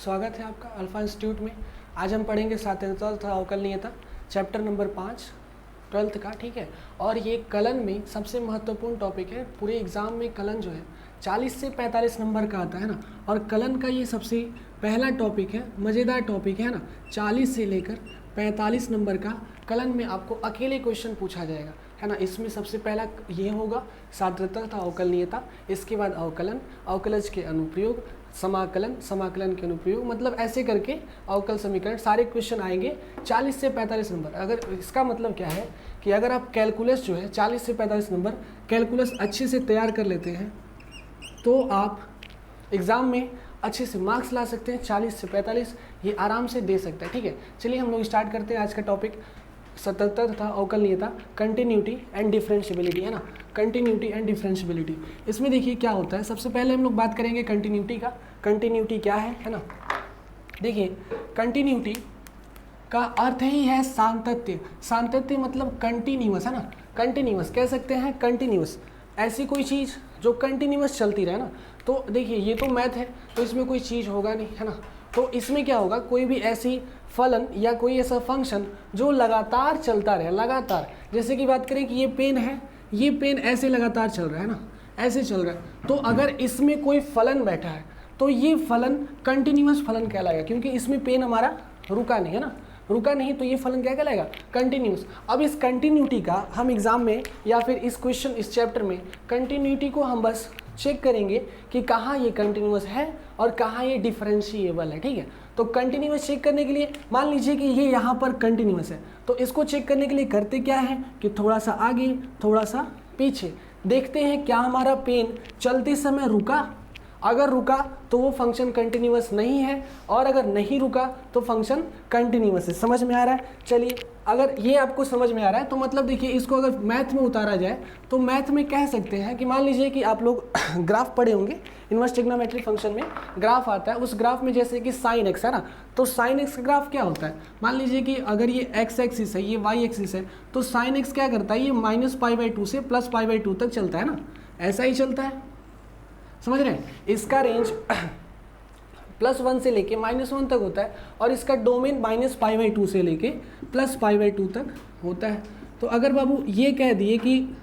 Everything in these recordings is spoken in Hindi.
स्वागत है आपका अल्फा इंस्टीट्यूट में। आज हम पढ़ेंगे सातत्यता तथा अवकलनीयता चैप्टर नंबर 5 12th का, ठीक है। और ये कलन में सबसे महत्वपूर्ण टॉपिक है। पूरे एग्ज़ाम में कलन जो है 40 से 45 नंबर का आता है ना, और कलन का ये सबसे पहला टॉपिक है, मज़ेदार टॉपिक है ना। 40 से लेकर 45 नंबर का कलन में आपको अकेले क्वेश्चन पूछा जाएगा, है ना। इसमें सबसे पहला ये होगा सातत्यता तथा अवकलनीयता, इसके बाद अवकलन, अवकलज के अनुप्रयोग, समाकलन, समाकलन के अनुप्रयोग, मतलब ऐसे करके अवकल समीकरण सारे क्वेश्चन आएंगे 40 से 45 नंबर। अगर इसका मतलब क्या है कि अगर आप कैलकुलस जो है 40 से 45 नंबर कैलकुलस अच्छे से तैयार कर लेते हैं तो आप एग्ज़ाम में अच्छे से मार्क्स ला सकते हैं। 40 से 45 ये आराम से दे सकते हैं, ठीक है। चलिए हम लोग स्टार्ट करते हैं आज का टॉपिक, सातत्यता तथा अवकलनीयता, कंटिन्यूटी एंड डिफरेंशियबिलिटी, है ना। कंटिन्यूटी एंड डिफरेंशियबिलिटी, इसमें देखिए क्या होता है। सबसे पहले हम लोग बात करेंगे कंटिन्यूटी का। कंटिन्यूटी क्या है ना। देखिए कंटिन्यूटी का अर्थ ही है सातत्य। सातत्य मतलब कंटिन्यूअस, है ना। कंटिन्यूअस कह सकते हैं, कंटिन्यूअस ऐसी कोई चीज़ जो कंटिन्यूअस चलती रहे ना। तो देखिए ये तो मैथ है तो इसमें कोई चीज़ होगा नहीं, है ना। तो इसमें क्या होगा, कोई भी ऐसी फलन या कोई ऐसा फंक्शन जो लगातार चलता रहे, लगातार। जैसे कि बात करें कि ये पेन है, ये पेन ऐसे लगातार चल रहा है ना, ऐसे चल रहा है। तो अगर इसमें कोई फलन बैठा है तो ये फलन कंटिन्यूअस फलन कहलाएगा, क्योंकि इसमें पेन हमारा रुका नहीं, है ना, रुका नहीं, तो ये फलन क्या कहलाएगा, कंटिन्यूअस। अब इस कंटिन्यूटी का हम एग्जाम में या फिर इस क्वेश्चन, इस चैप्टर में कंटिन्यूटी को हम बस चेक करेंगे कि कहाँ ये कंटिन्यूअस है और कहाँ ये डिफरेंशिएबल है, ठीक है। तो कंटिन्यूअस चेक करने के लिए मान लीजिए कि ये यहाँ पर कंटिन्यूअस है, तो इसको चेक करने के लिए करते क्या है कि थोड़ा सा आगे थोड़ा सा पीछे देखते हैं क्या हमारा पेन चलते समय रुका। अगर रुका तो वो फंक्शन कंटिन्यूअस नहीं है, और अगर नहीं रुका तो फंक्शन कंटिन्यूअस है। समझ में आ रहा है। चलिए अगर ये आपको समझ में आ रहा है तो मतलब देखिए इसको अगर मैथ में उतारा जाए तो मैथ में कह सकते हैं कि मान लीजिए कि आप लोग ग्राफ पढ़े होंगे, इनवर्स ट्रिग्नोमेट्री फंक्शन में ग्राफ आता है। उस ग्राफ में जैसे कि साइन एक्स है ना, तो साइन एक्स का ग्राफ क्या होता है, मान लीजिए कि अगर ये एक्स एक्सिस है, ये वाई एक्सिस है, तो साइन एक्स क्या करता है, ये -π/2 से +π/2 तक चलता है ना, ऐसा ही चलता है। समझ रहे हैं। इसका रेंज +1 से लेके -1 तक होता है, और इसका डोमेन -π/2 से लेके +π/2 तक होता है। तो अगर बाबू ये कह दिए कि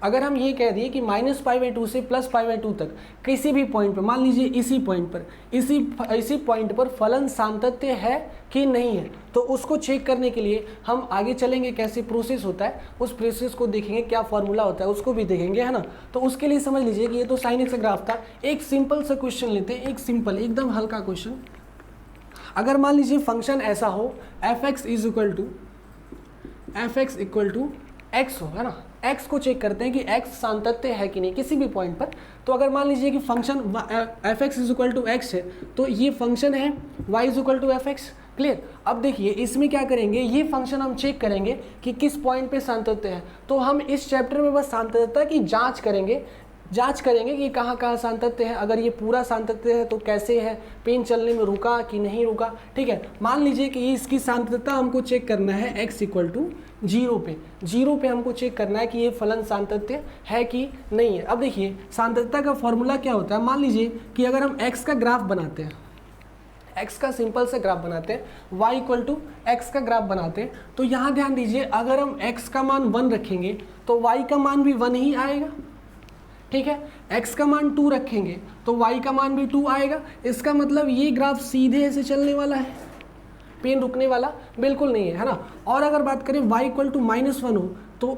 अगर हम ये कह दिए कि -π/2 से +π/2 तक किसी भी पॉइंट पर, मान लीजिए इसी पॉइंट पर, इसी पॉइंट पर फलन सातत्य है कि नहीं है, तो उसको चेक करने के लिए हम आगे चलेंगे, कैसे प्रोसेस होता है उस प्रोसेस को देखेंगे, क्या फॉर्मूला होता है उसको भी देखेंगे, है ना। तो उसके लिए समझ लीजिए कि ये तो साइन एक्स का ग्राफ था। एक सिंपल सा क्वेश्चन लेते हैं, एक सिंपल एकदम हल्का क्वेश्चन। अगर मान लीजिए फंक्शन ऐसा हो f(x) = x हो, है ना। x को चेक करते हैं कि x सातत्य है कि नहीं किसी भी पॉइंट पर। तो अगर मान लीजिए कि फंक्शन f(x) = x है, तो ये फंक्शन है y = fx। क्लियर। अब देखिए इसमें क्या करेंगे, ये फंक्शन हम चेक करेंगे कि किस पॉइंट पे सातत्य है। तो हम इस चैप्टर में बस सातत्यता की जांच करेंगे कि कहाँ कहाँ सातत्य है। अगर ये पूरा सातत्य है तो कैसे है, पेन चलने में रुका कि नहीं रुका, ठीक है। मान लीजिए कि इसकी सातत्यता हमको चेक करना है x = 0 पे, 0 पे हमको चेक करना है कि ये फलन सातत्य है कि नहीं है। अब देखिए सातत्यता का फॉर्मूला क्या होता है। मान लीजिए कि अगर हम x का ग्राफ बनाते हैं, x का सिंपल से ग्राफ बनाते हैं, y = x का ग्राफ बनाते हैं, तो यहाँ ध्यान दीजिए अगर हम x का मान 1 रखेंगे तो y का मान भी 1 ही आएगा, ठीक है। x का मान 2 रखेंगे तो y का मान भी 2 आएगा। इसका मतलब ये ग्राफ सीधे ऐसे चलने वाला है, पेन रुकने वाला बिल्कुल नहीं है, है ना। और अगर बात करें y = -1 हो तो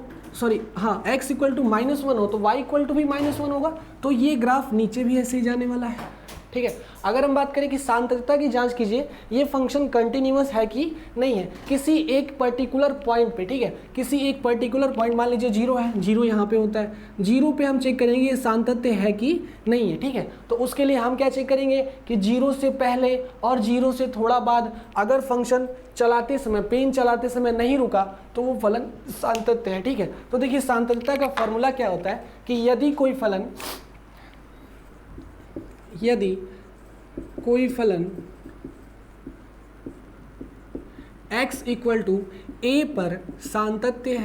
x = -1 हो तो y = भी -1 होगा, तो ये ग्राफ नीचे भी ऐसे ही जाने वाला है, ठीक है। अगर हम बात करें कि सातत्यता की जांच कीजिए, ये फंक्शन कंटिन्यूअस है कि नहीं है किसी एक पर्टिकुलर पॉइंट पे, ठीक है। किसी एक पर्टिकुलर पॉइंट, मान लीजिए 0 है, 0 यहाँ पे होता है, 0 पे हम चेक करेंगे ये सातत्य है कि नहीं है, ठीक है। तो उसके लिए हम क्या चेक करेंगे कि 0 से पहले और 0 से थोड़ा बाद अगर फंक्शन चलाते समय, पेन चलाते समय नहीं रुका तो वो फलन सातत्य है, ठीक है। तो देखिए सातत्यता का फॉर्मूला क्या होता है कि यदि कोई फलन x = a पर सातत्य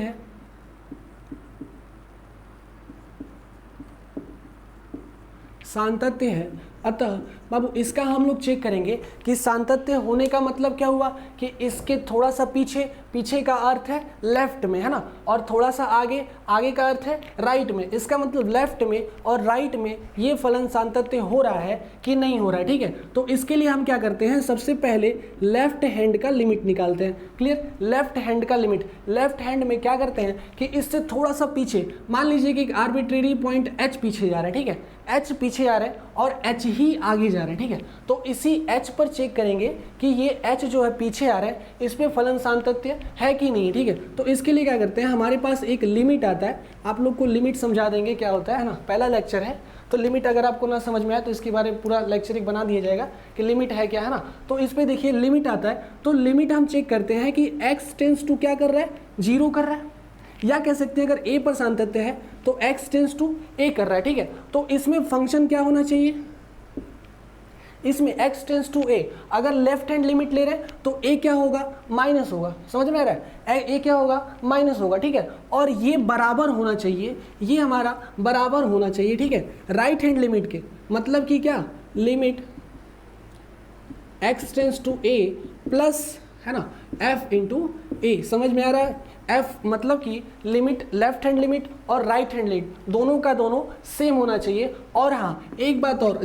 है, अतः बाबू इसका हम लोग चेक करेंगे कि सातत्य होने का मतलब क्या हुआ कि इसके थोड़ा सा पीछे, पीछे का अर्थ है लेफ्ट में, है ना, और थोड़ा सा आगे, आगे का अर्थ है राइट में। इसका मतलब लेफ्ट में और राइट में ये फलन सातत्य हो रहा है कि नहीं हो रहा है, ठीक है। तो इसके लिए हम क्या करते हैं, सबसे पहले लेफ्ट हैंड का लिमिट निकालते हैं। क्लियर, लेफ्ट हैंड का लिमिट, लेफ्ट हैंड में क्या करते हैं कि इससे थोड़ा सा पीछे, मान लीजिए कि एक आर्बिट्रेरी पॉइंट h पीछे जा रहा है, ठीक है, h पीछे आ रहा है और h ही आगे जा रहा है, ठीक है। तो इसी h पर चेक करेंगे कि ये h जो है पीछे आ रहा है, इस पे फलन सातत्य है कि नहीं, ठीक है। तो इसके लिए क्या करते हैं, हमारे पास एक लिमिट आता है, आप लोग को लिमिट समझा देंगे क्या होता है ना, पहला लेक्चर है। तो लिमिट अगर आपको ना समझ में आए तो इसके बारे में पूरा लेक्चर एक बना दिया जाएगा कि लिमिट है क्या, है ना। तो इस पे देखिए लिमिट आता है, तो लिमिट हम चेक करते हैं कि x टेंस टू क्या कर रहा है, 0 कर रहा है, या कह सकते हैं अगर a पर सातत्य है तो x टेंस टू a कर रहा है, ठीक है। तो इसमें फंक्शन क्या होना चाहिए, इसमें x टेंस टू a, अगर लेफ्ट हैंड लिमिट ले रहे हैं तो a क्या होगा, माइनस होगा, समझ में आ रहा है, a क्या होगा, माइनस होगा, ठीक है। और ये बराबर होना चाहिए, ये हमारा बराबर होना चाहिए, ठीक है, राइट हैंड लिमिट के, मतलब कि क्या, limit x tends to a plus, है ना, f इंटू a, समझ में आ रहा है। f मतलब कि लिमिट, लेफ्ट हैंड लिमिट और राइट हैंड लिमिट दोनों का दोनों सेम होना चाहिए। और हाँ एक बात और,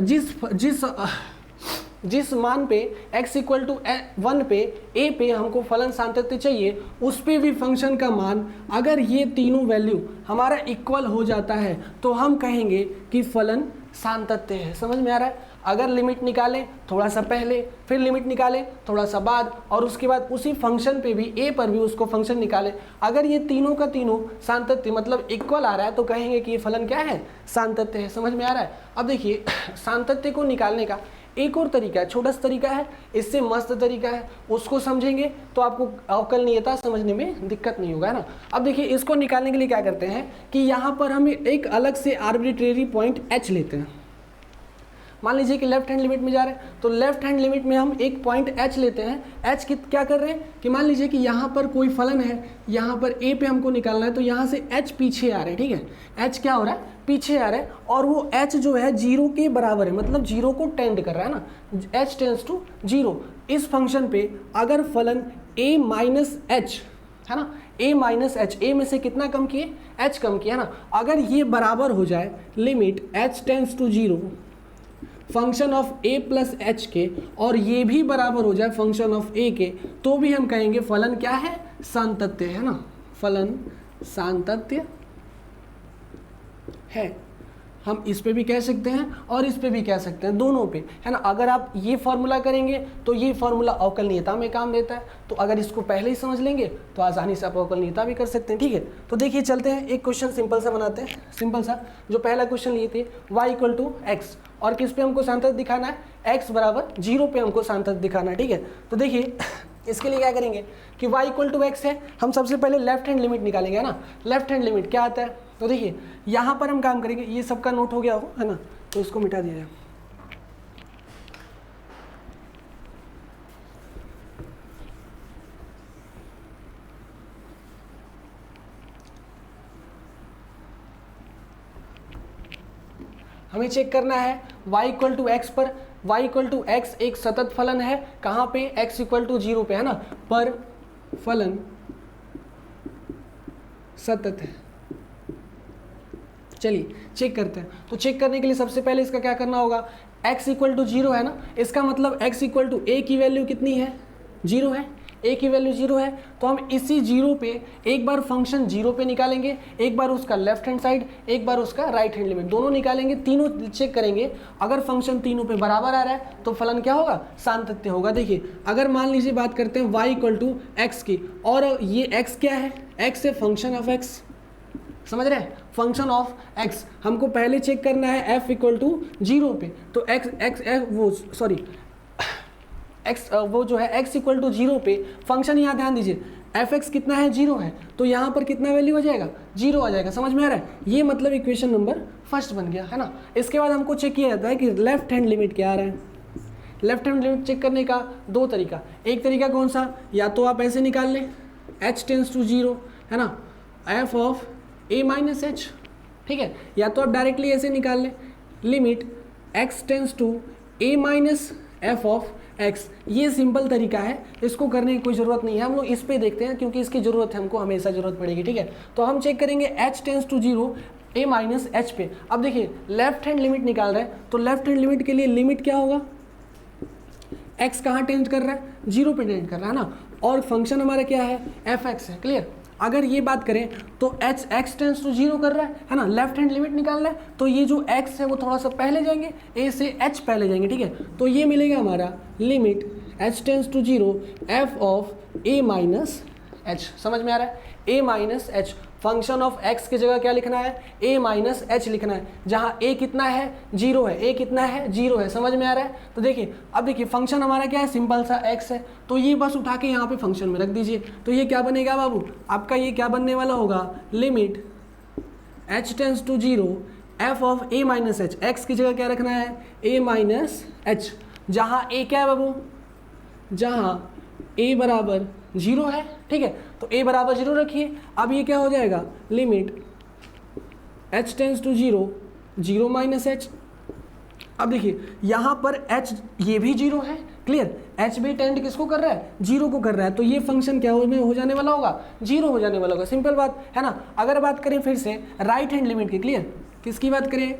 जिस मान पे x इक्वल टू 1 पे a पे हमको फलन सातत्य चाहिए, उस पे भी फंक्शन का मान अगर ये तीनों वैल्यू हमारा इक्वल हो जाता है तो हम कहेंगे कि फलन सातत्य है, समझ में आ रहा है। अगर लिमिट निकालें थोड़ा सा पहले, फिर लिमिट निकालें थोड़ा सा बाद, और उसके बाद उसी फंक्शन पे भी, a पर भी उसको फंक्शन निकालें, अगर ये तीनों का तीनों सातत्य मतलब इक्वल आ रहा है तो कहेंगे कि ये फलन क्या है, सातत्य है, समझ में आ रहा है। अब देखिए सातत्य को निकालने का एक और तरीका है, छोटा सा तरीका है, इससे मस्त तरीका है, उसको समझेंगे तो आपको अवकलनीयता समझने में दिक्कत नहीं होगा, है ना। अब देखिए इसको निकालने के लिए क्या करते हैं कि यहाँ पर हम एक अलग से आर्बिट्रेरी पॉइंट h लेते हैं। मान लीजिए कि लेफ्ट हैंड लिमिट में जा रहे हैं तो लेफ्ट हैंड लिमिट में हम एक पॉइंट h लेते हैं। h क्या कर रहे हैं कि मान लीजिए कि यहाँ पर कोई फलन है, यहाँ पर a पे हमको निकालना है, तो यहाँ से h पीछे आ रहे हैं, ठीक है, h क्या हो रहा है, पीछे आ रहा है, और वो h जो है 0 के बराबर है, मतलब 0 को टेंड कर रहा है ना, h टेंस टू 0। इस फंक्शन पे अगर फलन a माइनस h, है ना, a माइनस h, a में से कितना कम किए, h कम किया, है ना, अगर ये बराबर हो जाए limit h tends to 0 function of a plus h के, और ये भी बराबर हो जाए फंक्शन ऑफ a के, तो भी हम कहेंगे फलन क्या है, सातत्य है ना, फलन सातत्य है। हम इस पे भी कह सकते हैं और इस पे भी कह सकते हैं, दोनों पे, है ना। अगर आप ये फॉर्मूला करेंगे तो ये फॉर्मूला अवकलनीयता में काम देता है, तो अगर इसको पहले ही समझ लेंगे तो आसानी से आप अवकलनीयता भी कर सकते हैं, ठीक है। तो देखिए चलते हैं, एक क्वेश्चन सिंपल सा बनाते हैं, सिंपल सा, जो पहला क्वेश्चन लिए थे y इक्वल टू एक्स, और किस पे हमको सातत्य दिखाना है, x बराबर 0 पे हमको सातत्य दिखाना है, ठीक है। तो देखिए इसके लिए क्या करेंगे कि y इक्वल टू एक्स है, हम सबसे पहले लेफ्ट हैंड लिमिट निकालेंगे, है ना। लेफ्ट हैंड लिमिट क्या आता है, तो देखिए यहाँ पर हम काम करेंगे, ये सबका नोट हो गया हो, है ना, तो इसको मिटा दिया जाए। हमें चेक करना है y इक्वल टू एक्स पर, y इक्वल टू एक्स एक सतत फलन है, कहाँ पे, x इक्वल टू 0 पे, है ना, पर फलन सतत है। चलिए चेक करते हैं। तो चेक करने के लिए सबसे पहले इसका क्या करना होगा, x इक्वल टू 0 है ना, इसका मतलब x इक्वल टू a की वैल्यू कितनी है, 0 है, a की वैल्यू 0 है, तो हम इसी 0 पे एक बार फंक्शन 0 पे निकालेंगे, एक बार उसका लेफ्ट हैंड साइड, एक बार उसका राइट हैंड लिमिट, दोनों निकालेंगे, तीनों चेक करेंगे। अगर फंक्शन तीनों पे बराबर आ रहा है तो फलन क्या होगा, सातत्य होगा। देखिए अगर मान लीजिए बात करते हैं y इक्वल टू एक्स की, और ये x क्या है, x है फंक्शन ऑफ x, समझ रहे हैं, फंक्शन ऑफ x। हमको पहले चेक करना है f इक्वल टू 0 पे, तो x वो जो है x इक्वल टू 0 पे फंक्शन, यहाँ ध्यान दीजिए f(x) कितना है, 0 है, तो यहाँ पर कितना वैल्यू हो जाएगा, 0 आ जाएगा, समझ में आ रहा है। ये मतलब इक्वेशन नंबर फर्स्ट बन गया, है ना। इसके बाद हमको चेक किया जाता है कि लेफ्ट हैंड लिमिट क्या आ रहा है। लेफ्ट हैंड लिमिट चेक करने का दो तरीका, एक तरीका कौन सा, या तो आप ऐसे निकाल लें h टेंस टू 0, है ना, f of a minus h, ठीक है, या तो आप डायरेक्टली ऐसे निकाल लें limit x tends to a minus f of x. ये सिंपल तरीका है, इसको करने की कोई ज़रूरत नहीं है, हम लोग इस पे देखते हैं क्योंकि इसकी ज़रूरत है, हमको हमेशा ज़रूरत पड़ेगी, ठीक है। तो हम चेक करेंगे h tends to zero a minus h पे। अब देखिए लेफ्ट हैंड लिमिट निकाल रहे हैं, तो लेफ्ट हैंड लिमिट के लिए लिमिट क्या होगा, एक्स कहाँ टेंड कर रहा है, जीरो पे टेंड कर रहा है ना, और फंक्शन हमारा क्या है, एफ एक्स है, क्लियर। अगर ये बात करें तो h x tends to zero कर रहा है ना, लेफ्ट हैंड लिमिट निकाल रहा है, तो ये जो एक्स है वो थोड़ा सा पहले जाएंगे, ए से एच पहले जाएंगे, ठीक है। तो ये मिलेगा हमारा limit H tends to zero F of A minus H. समझ में आ रहा है, A minus H, function of X की जगह क्या लिखना है, ए माइनस एच लिखना है, जहाँ ए कितना है, जीरो है, ए कितना है, जीरो है। समझ में आ रहा है। तो देखिए अब देखिए फंक्शन हमारा क्या है, सिंपल सा एक्स है, तो ये बस उठा के यहाँ पे फंक्शन में रख दीजिए। तो ये क्या बनेगा बाबू, आपका ये क्या बनने वाला होगा, limit H tends to zero F of A minus h. X की जगह क्या रखना है, ए माइनस एच, जहाँ ए क्या है बाबू, जहाँ ए बराबर जीरो है, ठीक है। तो ए बराबर जीरो रखिए। अब ये क्या हो जाएगा, limit H tends to zero zero minus h. अब देखिए यहाँ पर एच ये भी जीरो है, क्लियर, एच भी टेंड किसको कर रहा है, जीरो को कर रहा है, तो ये फंक्शन क्या हो जाने वाला होगा, जीरो हो जाने वाला होगा। सिंपल बात है ना। अगर बात करें फिर से राइट हैंड लिमिट की, क्लियर, किसकी बात करें,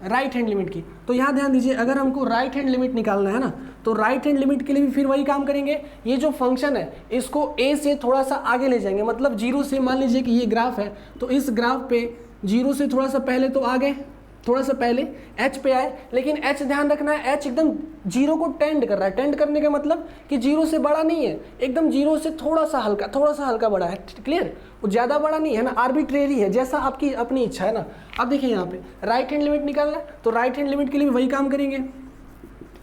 राइट हैंड लिमिट की, तो यहाँ ध्यान दीजिए अगर हमको राइट हैंड लिमिट निकालना है ना, तो राइट हैंड लिमिट के लिए भी फिर वही काम करेंगे। ये जो फंक्शन है इसको ए से थोड़ा सा आगे ले जाएंगे, मतलब जीरो से, मान लीजिए कि ये ग्राफ है, तो इस ग्राफ पे जीरो से थोड़ा सा पहले तो आ गए, थोड़ा सा पहले एच पे आए, लेकिन एच ध्यान रखना है एच एकदम जीरो को टेंड कर रहा है। टेंड करने का मतलब कि जीरो से बड़ा नहीं है, एकदम जीरो से थोड़ा सा हल्का बड़ा है, क्लियर, वो ज़्यादा बड़ा नहीं है ना, आर्बिट्रेरी है, जैसा आपकी अपनी इच्छा है ना। अब देखिए यहाँ पे राइट हैंड लिमिट निकालना है, तो राइट हैंड लिमिट के लिए भी वही काम करेंगे।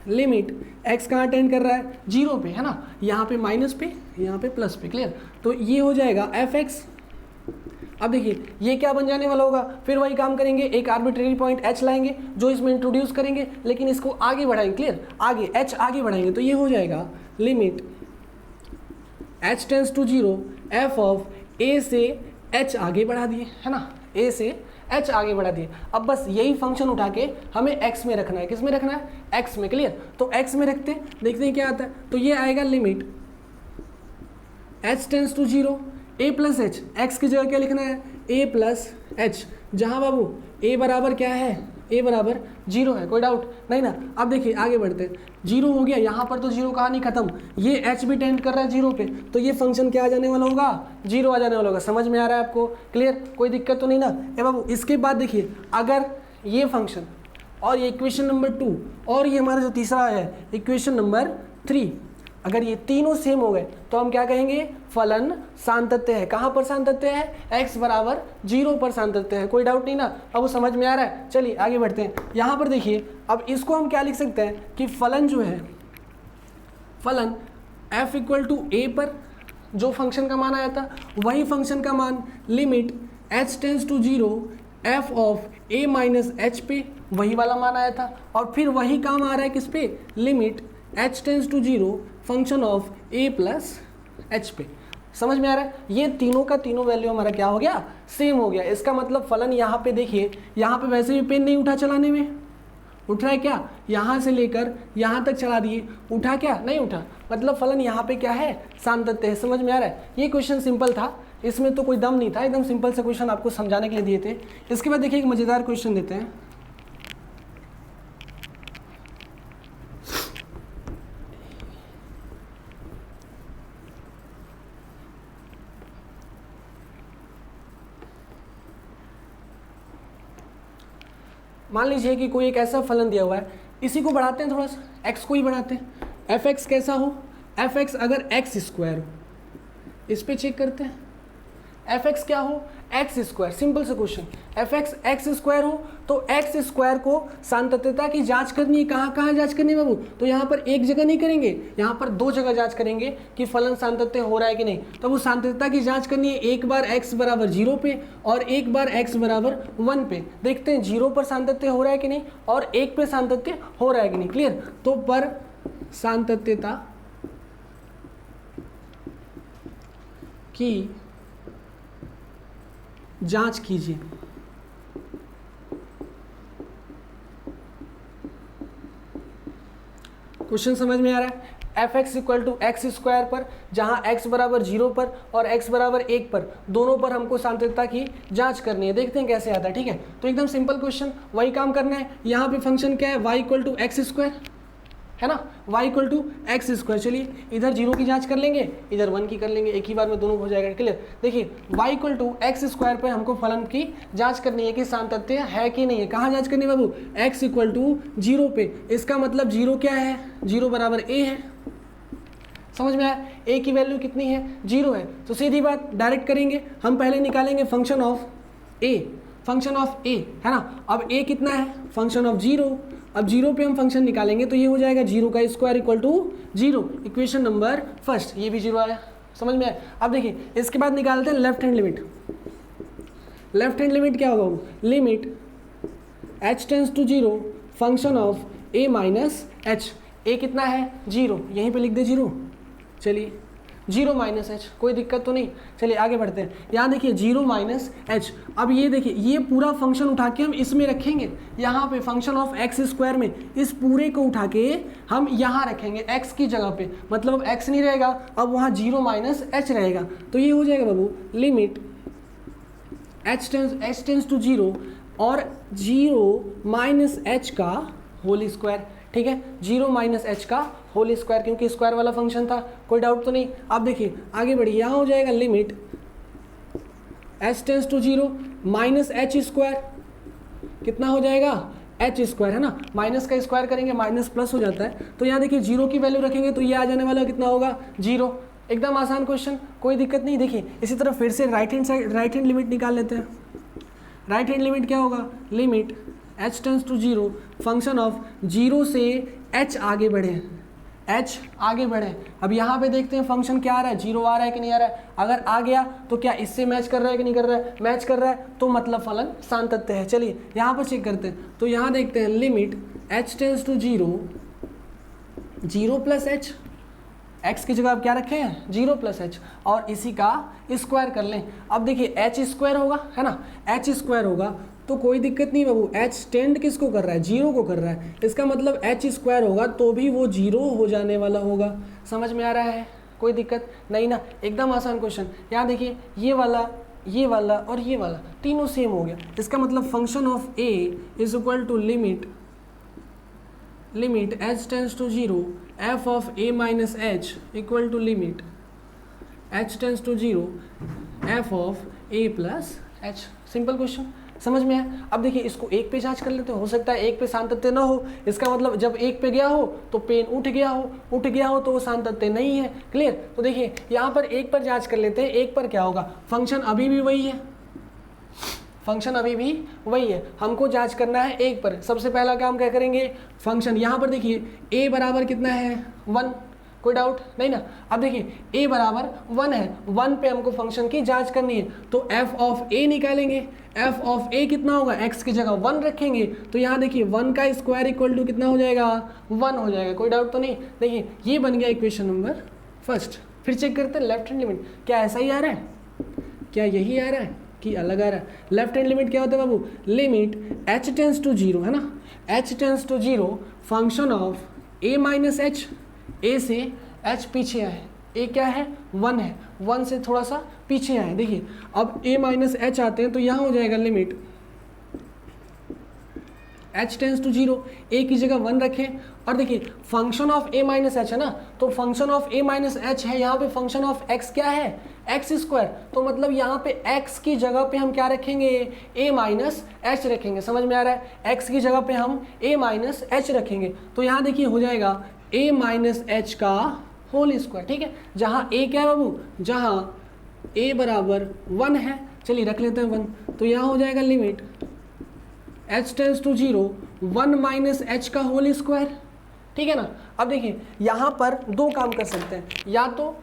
लिमिट एक्स कहाँ टेंड कर रहा है, जीरो पे, है ना, यहाँ पे माइनस पे, यहाँ पे प्लस पे, क्लियर। तो ये हो जाएगा एफ एक्स। अब देखिए ये क्या बन जाने वाला होगा, फिर वही काम करेंगे, एक आर्बिट्रेरी पॉइंट एच लाएंगे जो इसमें इंट्रोड्यूस करेंगे, लेकिन इसको आगे बढ़ाएंगे, क्लियर, आगे एच आगे बढ़ाएंगे, तो ये हो जाएगा limit H tends to zero F of A से एच आगे बढ़ा दिए, है ना, ए से एच आगे बढ़ा दिए। अब बस यही फंक्शन उठा के हमें एक्स में रखना है, किस में रखना है, एक्स में, क्लियर। तो एक्स में रखते हैं, देखते हैं क्या आता है। तो ये आएगा limit H tends to zero a plus h, x की जगह क्या लिखना है, ए प्लस एच, जहाँ बाबू ए बराबर क्या है, ए बराबर जीरो है, कोई डाउट नहीं ना। अब देखिए आगे बढ़ते हैं, जीरो हो गया, यहाँ पर तो जीरो कहानी खत्म, ये एच भी टेंड कर रहा है जीरो पे, तो ये फंक्शन क्या आ जाने वाला होगा, जीरो आ जाने वाला होगा। समझ में आ रहा है आपको, क्लियर, कोई दिक्कत तो नहीं ना। ए बाबू इसके बाद देखिए अगर ये फंक्शन और ये इक्वेशन नंबर 2 और ये हमारा जो तीसरा है इक्वेशन नंबर 3, अगर ये तीनों सेम हो गए तो हम क्या कहेंगे, फलन सातत्य है। कहाँ पर सातत्य है, x बराबर जीरो पर सातत्य है। कोई डाउट नहीं ना, अब वो समझ में आ रहा है। चलिए आगे बढ़ते हैं। यहाँ पर देखिए अब इसको हम क्या लिख सकते हैं कि फलन जो है, फलन f इक्वल टू a पर जो फंक्शन का मान आया था वही फंक्शन का मान limit h tends to zero f of a minus h पे वही वाला मान आया था, और फिर वही काम आ रहा है किस पे, limit h tends to zero function of a plus h पे। समझ में आ रहा है, ये तीनों का तीनों वैल्यू हमारा क्या हो गया, सेम हो गया। इसका मतलब फलन यहाँ पे देखिए, यहाँ पे वैसे भी पेन नहीं उठा चलाने में, उठ रहा है क्या, यहाँ से लेकर यहाँ तक चला दिए, उठा क्या, नहीं उठा, मतलब फलन यहाँ पे क्या है, सातत्य है। समझ में आ रहा है। ये क्वेश्चन सिंपल था, इसमें तो कोई दम नहीं था, एकदम सिंपल सा क्वेश्चन आपको समझाने के लिए दिए थे। इसके बाद देखिए एक मज़ेदार क्वेश्चन देते हैं। मान लीजिए कि कोई एक ऐसा फलन दिया हुआ है, इसी को बढ़ाते हैं थोड़ा सा, x को ही बढ़ाते हैं। एफ एक्स कैसा हो, एफ एक्स अगर एक्स स्क्वायर हो, इस पे चेक करते हैं, एफ एक्स क्या हो, एक्स स्क्वायर, सिंपल सा question. F x x square हो तो एक्स स्क्वायर को सातत्यता की जांच करनी है। कहाँ कहाँ जांच करनी है बाबू, तो यहाँ पर एक जगह नहीं करेंगे, यहाँ पर दो जगह जांच करेंगे कि फलन सातत्य हो रहा है कि नहीं। तो वो सातत्यता की जांच करनी है, एक बार x बराबर 0 पे और एक बार x बराबर 1 पे। देखते हैं 0 पर सातत्य हो रहा है कि नहीं और 1 पे सातत्य हो रहा है कि नहीं, क्लियर। तो पर सातत्यता की जांच कीजिए। क्वेश्चन समझ में आ रहा है? F x equal to x square पर, जहाँ x बराबर 0 पर और x बराबर 1 पर, दोनों पर हमको सांतत्यता की जांच करनी है। देखते हैं कैसे आता है, ठीक है। तो एकदम सिंपल क्वेश्चन, वही काम करना है। यहाँ पे फंक्शन क्या है, y equal to x square है ना, y equal to x square. चलिए इधर 0 की जांच कर लेंगे, इधर 1 की कर लेंगे, एक ही बार में दोनों हो जाएगा, क्लियर। देखिए y equal to x square पर हमको फलन की जांच करनी है कि सांतत्य है कि नहीं है। कहाँ जांच करनी है बाबू, x इक्वल टू 0 पे। इसका मतलब 0 क्या है, 0 बराबर a है। समझ में आया, a की वैल्यू कितनी है, 0 है। तो सीधी बात डायरेक्ट करेंगे, हम पहले निकालेंगे function of a, function of a है ना। अब a कितना है, फंक्शन ऑफ 0। अब 0 पे हम फंक्शन निकालेंगे तो ये हो जाएगा 0 का square equal to 0। Equation number first, ये भी 0 आया, समझ में आया। अब देखिए इसके बाद निकालते हैं left hand limit. Left hand limit क्या होगा, limit h tends to 0 function of a minus h। a कितना है, 0, यहीं पे लिख दे 0। चलिए 0 माइनस एच, कोई दिक्कत तो नहीं। चलिए आगे बढ़ते हैं। यहाँ देखिए 0 माइनस एच। अब ये देखिए ये पूरा फंक्शन उठा के हम इसमें रखेंगे, यहाँ पे फंक्शन ऑफ एक्स स्क्वायर में इस पूरे को उठा के हम यहाँ रखेंगे x की जगह पे। मतलब अब x नहीं रहेगा, अब वहाँ 0 माइनस एच रहेगा। तो ये हो जाएगा बाबू लिमिट h टेंस टू 0 और 0 माइनस एच का होल स्क्वायर, ठीक है। 0 माइनस एच का होल स्क्वायर, क्योंकि स्क्वायर वाला फंक्शन था, कोई डाउट तो नहीं। अब देखिए आगे बढ़िए, यहाँ हो जाएगा limit h tends to 0 minus h square, कितना हो जाएगा, एच स्क्वायर है ना। माइनस का स्क्वायर करेंगे माइनस प्लस हो जाता है। तो यहाँ देखिए 0 की वैल्यू रखेंगे तो ये आ जाने वाला कितना होगा, 0। एकदम आसान क्वेश्चन, कोई दिक्कत नहीं। देखिए इसी तरह फिर से राइट हैंड लिमिट निकाल लेते हैं। राइट हैंड लिमिट क्या होगा, limit h tends to 0 function of 0 से h आगे बढ़े, h आगे बढ़े। अब यहाँ पे देखते हैं फंक्शन क्या आ रहा है, 0 आ रहा है कि नहीं आ रहा है। अगर आ गया तो क्या इससे मैच कर रहा है कि नहीं कर रहा है, मैच कर रहा है, तो मतलब फलन सांतत्य है। चलिए यहाँ पर चेक करते हैं। तो यहाँ देखते हैं limit h tends to 0 0 plus h, x की जगह आप क्या रखे हैं, 0 प्लस एच, और इसी का स्क्वायर कर लें। अब देखिए h स्क्वायर होगा है ना, h स्क्वायर होगा तो कोई दिक्कत नहीं बाबू। h टेंड किसको कर रहा है, 0 को कर रहा है। इसका मतलब h स्क्वायर होगा तो भी वो 0 हो जाने वाला होगा। समझ में आ रहा है, कोई दिक्कत नहीं ना, एकदम आसान क्वेश्चन। यहाँ देखिए ये वाला और ये वाला तीनों सेम हो गया। इसका मतलब function of a is equal to limit h tends to 0 f of a minus h equal to limit h tends to 0 f of a plus h। Simple question, समझ में आया। अब देखिए इसको 1 पे जांच कर लेते हो सकता है 1 पे सांतत्य ना हो। इसका मतलब जब 1 पे गया हो तो पेन उठ गया हो तो वो सांतत्य नहीं है, क्लियर। तो देखिए यहाँ पर 1 पर जांच कर लेते हैं। 1 पर क्या होगा, फंक्शन अभी भी वही है, फंक्शन अभी भी वही है, हमको जांच करना है 1 पर। सबसे पहला काम क्या करेंगे, फंक्शन यहाँ पर देखिए a बराबर कितना है, 1, कोई डाउट नहीं ना। अब देखिए a बराबर 1 है, 1 पे हमको फंक्शन की जांच करनी है तो f ऑफ a निकालेंगे। f ऑफ a कितना होगा, x की जगह 1 रखेंगे तो यहाँ देखिए 1 का स्क्वायर इक्वल टू कितना हो जाएगा, 1 हो जाएगा, कोई डाउट तो नहीं। देखिए ये बन गया इक्वेशन नंबर फर्स्ट। फिर चेक करते हैं लेफ्ट हैंड लिमिट, क्या ऐसा ही आ रहा है, क्या यही आ रहा है कि अलग आ रहा है। लेफ्ट हैंड लिमिट क्या होता है बाबू, लिमिट h टेंस टू 0 है ना, h tends to 0 function of a minus h, a से h पीछे आए, a क्या है, 1 है, 1 से थोड़ा सा पीछे आए। देखिए अब a माइनस एच आते हैं तो यहाँ हो जाएगा limit h tends to 0, a की जगह 1 रखें। और देखिए function of a minus h है ना, तो function of a minus h है, यहाँ पे फंक्शन ऑफ x क्या है, एक्स स्क्वायर। तो मतलब यहाँ पे x की जगह पे हम क्या रखेंगे, a माइनस एच रखेंगे। समझ में आ रहा है, x की जगह पे हम a माइनस एच रखेंगे। तो यहाँ देखिए हो जाएगा a माइनस एच का होल स्क्वायर, ठीक है। जहाँ a क्या है बाबू, जहाँ a बराबर 1 है, चलिए रख लेते हैं 1। तो यहाँ हो जाएगा limit h tends to 0 1 minus h का होल स्क्वायर, ठीक है ना। अब देखिए यहाँ पर 2 काम कर सकते हैं, या तो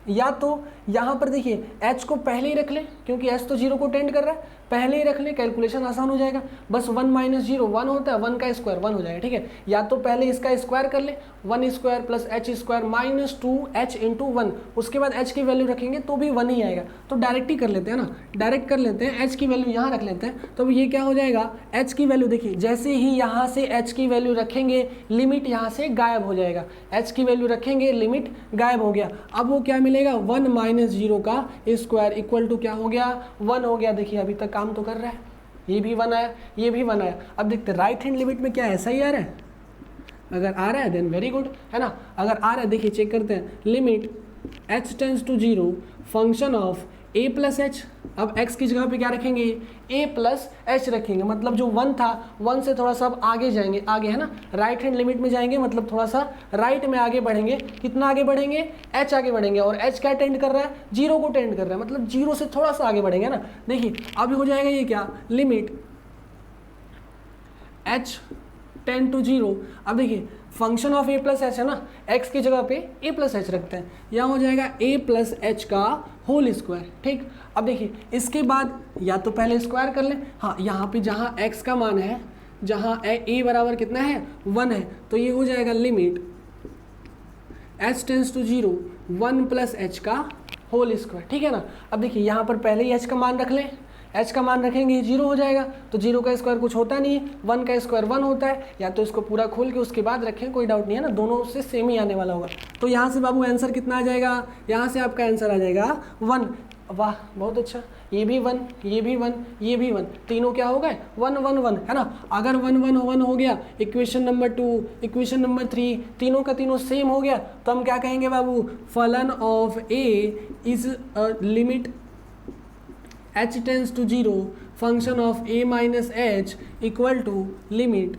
या तो यहाँ पर देखिए h को पहले ही रख ले, क्योंकि h तो 0 को टेंड कर रहा है, पहले ही रख ले, कैलकुलेशन आसान हो जाएगा। बस 1 माइनस 0 1 होता है, 1 का स्क्वायर 1 हो जाएगा, ठीक है। या तो पहले इसका स्क्वायर कर ले, 1 square plus h square minus 2h into 1, उसके बाद h की वैल्यू रखेंगे तो भी 1 ही आएगा। तो डायरेक्ट ही कर लेते हैं ना, डायरेक्ट कर लेते हैं, h की वैल्यू यहाँ रख लेते हैं। तो ये क्या हो जाएगा, h की वैल्यू देखिए, जैसे ही यहाँ से h की वैल्यू रखेंगे लिमिट यहाँ से गायब हो जाएगा, h की वैल्यू रखेंगे लिमिट गायब हो गया। अब वो क्या मिलेगा, 1 माइनस 0 का स्क्वायर इक्वल टू क्या हो गया, 1 हो गया। देखिए अभी तक काम तो कर रहा है, ये भी 1 आया, ये भी 1 आया। अब देखते हैं राइट हैंड लिमिट में क्या है, सही आ रहा है, अगर आ रहा है देन वेरी गुड, है ना। अगर आ रहा है देखिए चेक करते हैं, limit h tends to 0 function of a plus h. अब x की जगह पे क्या रखेंगे, a प्लस एच रखेंगे, मतलब जो 1 था 1 से थोड़ा सा अब आगे जाएंगे, आगे है ना, राइट हैंड लिमिट में जाएंगे, मतलब थोड़ा सा राइट में आगे बढ़ेंगे। कितना आगे बढ़ेंगे, h आगे बढ़ेंगे, और h क्या टेंड कर रहा है, 0 को टेंड कर रहा है, मतलब 0 से थोड़ा सा आगे बढ़ेंगे ना। देखिए अब हो जाएगा ये क्या, लिमिट h टेंड टू 0। अब देखिए function of a plus h है ना, x की जगह पे a प्लस एच रखते हैं, यहाँ हो जाएगा a प्लस एच का होल स्क्वायर, ठीक। अब देखिए इसके बाद या तो पहले स्क्वायर कर लें, हाँ यहाँ पे जहाँ x का मान है, जहाँ a बराबर कितना है 1 है, तो ये हो जाएगा limit h tends to 0 1 plus h का होल स्क्वायर, ठीक है ना। अब देखिए यहाँ पर पहले ही h का मान रख लें, h का मान रखेंगे 0 हो जाएगा, तो 0 का स्क्वायर कुछ होता नहीं है, 1 का स्क्वायर 1 होता है। या तो इसको पूरा खोल के उसके बाद रखें, कोई डाउट नहीं है ना, दोनों से सेम ही आने वाला होगा। तो यहाँ से बाबू आंसर कितना आ जाएगा, यहाँ से आपका आंसर आ जाएगा 1। वाह बहुत अच्छा, ये भी 1, ये भी 1, ये भी 1, तीनों क्या हो गए 1 1 1, है ना। अगर 1 1 1 हो गया, इक्वेशन नंबर 2 इक्वेशन नंबर 3 तीनों का तीनों सेम हो गया, तो हम क्या कहेंगे बाबू, फलन of a is limit h tends to 0 function of a minus h equal to limit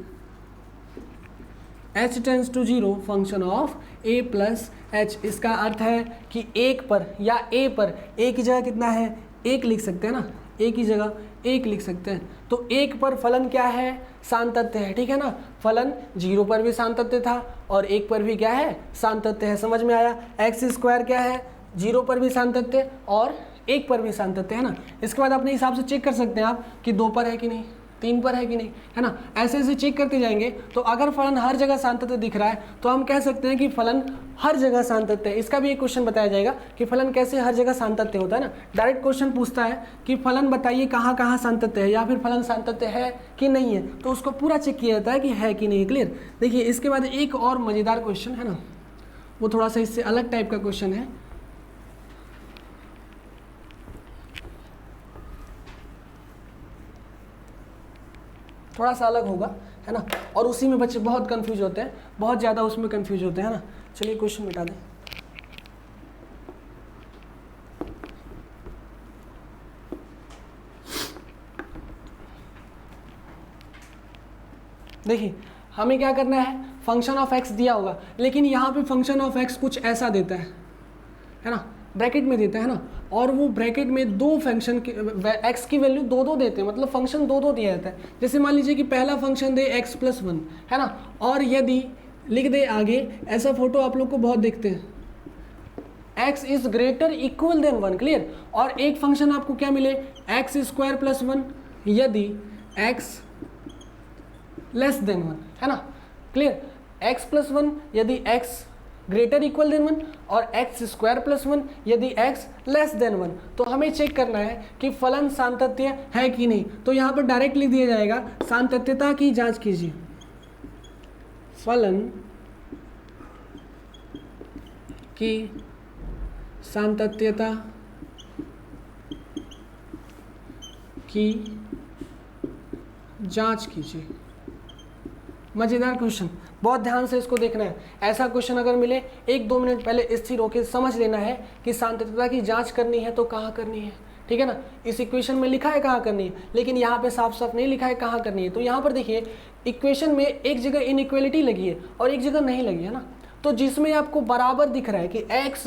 h tends to 0 function of a plus h. इसका अर्थ है कि एक पर या a पर, a की जगह कितना है 1 लिख सकते हैं ना, a की जगह 1 लिख सकते हैं। तो 1 पर फलन क्या है, सांतत्य है, ठीक है ना। फलन 0 पर भी सांतत्य था और 1 पर भी क्या है, सांतत्य है। समझ में आया, x स्क्वायर क्या है, 0 पर भी सांतत्य और 1 पर भी सांतत्य, है ना। इसके बाद अपने हिसाब से चेक कर सकते हैं आप कि 2 पर है कि नहीं, 3 पर है कि नहीं, है ना। ऐसे ऐसे चेक करते जाएंगे, तो अगर फलन हर जगह सांतत्य दिख रहा है तो हम कह सकते हैं कि फलन हर जगह सांतत्य है। इसका भी एक क्वेश्चन बताया जाएगा कि फलन कैसे हर जगह सांतत्य होता है ना। डायरेक्ट क्वेश्चन पूछता है कि फलन बताइए कहाँ कहाँ सांतत्य है, या फिर फलन सांतत्य है कि नहीं है, तो उसको पूरा चेक किया जाता है कि है कि नहीं। क्लियर। देखिए इसके बाद एक और मज़ेदार क्वेश्चन है ना, वो थोड़ा सा इससे अलग टाइप का क्वेश्चन है। थोड़ा सा अलग होगा, है ना, और उसी में बच्चे बहुत कंफ्यूज होते हैं, बहुत ज़्यादा उसमें कंफ्यूज होते हैं, है ना। चलिए क्वेश्चन मिटा दें। देखिए हमें क्या करना है, फंक्शन ऑफ एक्स दिया होगा, लेकिन यहाँ पे फंक्शन ऑफ एक्स कुछ ऐसा देता है ना, ब्रैकेट में देता है ना, और वो ब्रैकेट में दो फंक्शन की एक्स की वैल्यू दो दो देते हैं, मतलब फंक्शन दो दो दिया जाता है। जैसे मान लीजिए कि पहला फंक्शन दे x प्लस 1, है ना, और यदि लिख दे आगे, ऐसा फोटो आप लोग को बहुत देखते हैं, x is greater equal than 1। Clear. और एक फंक्शन आपको क्या मिले, एक्स स्क्वायर प्लस 1 यदि x लेस देन 1, है ना। क्लियर। x प्लस 1 यदि x ग्रेटर इक्वल देन 1 और x स्क्वायर प्लस 1 यदि x लेस देन 1। तो हमें चेक करना है कि फलन सांतत्य है कि नहीं। तो यहाँ पर डायरेक्ट लिख दिया जाएगा, सांतत्यता की जांच कीजिए, फलन की सांतत्यता की जांच कीजिए। मज़ेदार क्वेश्चन, बहुत ध्यान से इसको देखना है। ऐसा क्वेश्चन अगर मिले 1-2 मिनट पहले स्थिर होकर समझ लेना है कि सांतत्यता की जांच करनी है तो कहाँ करनी है, ठीक है ना। इस इक्वेशन में लिखा है कहाँ करनी है, लेकिन यहाँ पे साफ साफ नहीं लिखा है कहाँ करनी है। तो यहाँ पर देखिए इक्वेशन में एक जगह इनइक्वालिटी लगी है और एक जगह नहीं लगी है ना। तो जिसमें आपको बराबर दिख रहा है कि x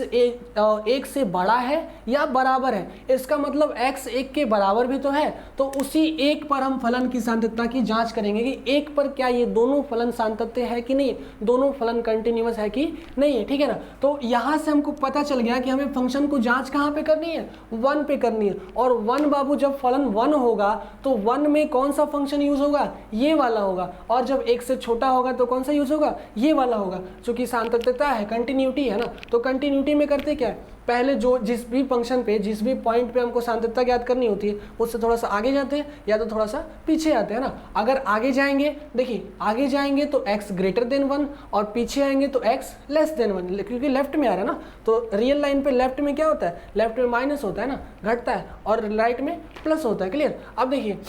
एक से बड़ा है या बराबर है, इसका मतलब x एक के बराबर भी तो है, तो उसी एक पर हम फलन की सांतत्यता की जांच करेंगे कि एक पर क्या ये दोनों फलन सांतत्य है कि नहीं, दोनों फलन कंटिन्यूअस है कि नहीं है, ठीक है ना। तो यहाँ से हमको पता चल गया कि हमें फंक्शन को जांच कहाँ पे करनी है, 1 पे करनी है। और 1 बाबू जब फलन 1 होगा तो 1 में कौन सा फंक्शन यूज होगा, ये वाला होगा, और जब 1 से छोटा होगा तो कौन सा यूज होगा, ये वाला होगा। चूंकि सांतत्यता है, कंटिन्यूटी है ना, तो कंटिन्यूटी में करते क्या है, पहले जो जिस भी फंक्शन पे जिस भी पॉइंट पे हमको सांतत्यता ज्ञात करनी होती है उससे थोड़ा सा आगे जाते हैं या तो थोड़ा सा पीछे आते हैं ना। अगर आगे जाएंगे, देखिए आगे जाएंगे तो x ग्रेटर देन 1 और पीछे आएंगे तो x लेस देन 1, क्योंकि लेफ्ट में आ रहा है ना, तो रियल लाइन पे लेफ्ट में क्या होता है, लेफ्ट में माइनस होता है ना, घटता है, और राइट में प्लस होता है। क्लियर। अब देखिए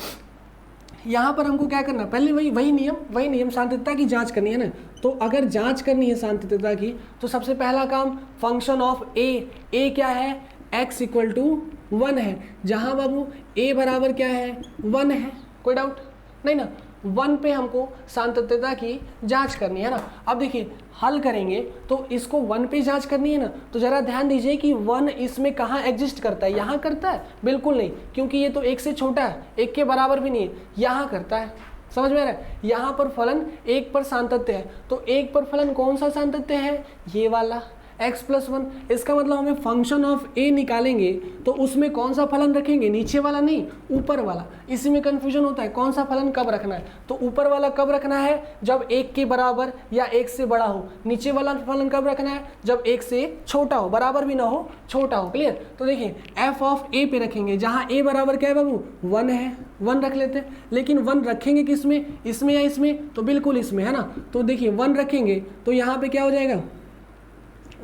यहाँ पर हमको क्या करना है, पहले वही नियम सांतत्यता की जांच करनी है ना। तो अगर जांच करनी है सांतत्यता की तो सबसे पहला काम फंक्शन ऑफ ए क्या है, x इक्वल टू 1 है, जहाँ बाबू a बराबर क्या है, 1 है, कोई डाउट नहीं ना। 1 पे हमको सांतत्यता की जांच करनी है ना। अब देखिए हल करेंगे तो इसको 1 पे जांच करनी है ना, तो जरा ध्यान दीजिए कि 1 इसमें कहाँ एग्जिस्ट करता है, यहाँ करता है, बिल्कुल नहीं, क्योंकि ये तो 1 से छोटा है, 1 के बराबर भी नहीं है, यहाँ करता है। समझ में आ रहा है, यहाँ पर फलन 1 पर सांतत्य है, तो 1 पर फलन कौन सा सांतत्य है, ये वाला x + 1। इसका मतलब हमें फंक्शन ऑफ a निकालेंगे तो उसमें कौन सा फलन रखेंगे, नीचे वाला नहीं, ऊपर वाला। इसी में कंफ्यूजन होता है, कौन सा फलन कब रखना है, तो ऊपर वाला कब रखना है, जब 1 के बराबर या 1 से बड़ा हो। नीचे वाला फलन कब रखना है, जब 1 से छोटा हो, बराबर भी ना हो, छोटा हो। क्लियर। तो देखिए f ऑफ a पे रखेंगे, जहाँ a बराबर क्या है बाबू, 1 है, 1 रख लेते हैं। लेकिन 1 रखेंगे किसमें, इसमें या इसमें, तो बिल्कुल इसमें है ना। तो देखिए 1 रखेंगे तो यहाँ पे क्या हो जाएगा,